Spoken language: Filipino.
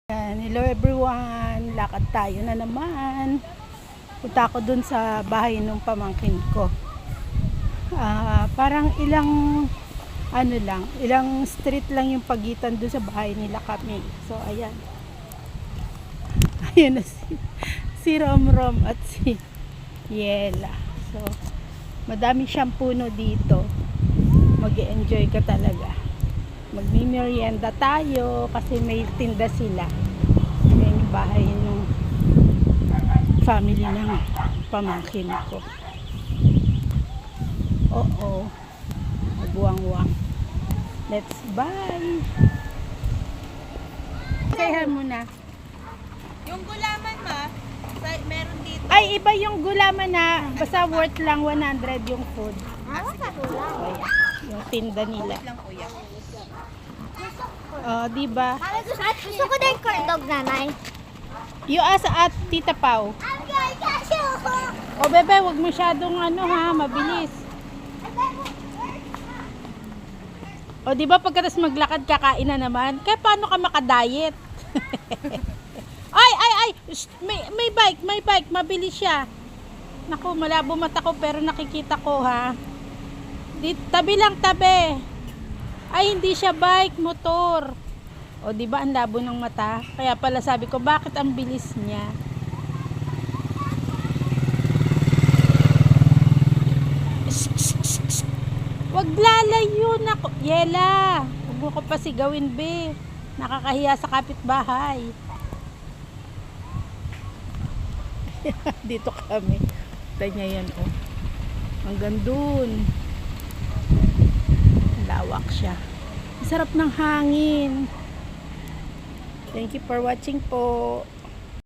Hello everyone, lakad tayo na naman. Punta ako dun sa bahay ng pamangkin ko. Parang ilang street lang yung pagitan dun sa bahay nila kami. So ayan. Ayan na si Romrom at si Yela. So madami siyang puno dito. Mag-e-enjoy ka talaga. Magmi-merienda tayo kasi may tinda sila. Yan yung bahay ng family ng pamangkin ko. Oo. Magbuwang-wang. Let's buy. Sayahan muna. Yung gulaman meron dito. Ay, iba yung gulaman na basta worth lang 100 yung food. Gulaman. Yung tinda nila. lang kuya. Oh, di ba? Gusto ko din corn dog, nanay. You ask at Tita Pau. O bebe, wag masyadong mabilis. O di ba pagkatapos maglakad kakain na naman? Kaya paano ka makadiet? ay, may bike, mabilis siya. Naku, malabo mata ko pero nakikita ko ha. Tabi lang, tabi. Ay, hindi siya bike, motor. O, di ba ang labo ng mata? Kaya pala sabi ko, bakit ang bilis niya? Wag lalayo na ko. Yela, huwag mo ko pa sigawin, be. Nakakahiya sa kapitbahay. Dito kami. Tayo niya yan, oh. Hanggang dun. Lawak siya. Sarap ng hangin. Thank you for watching po.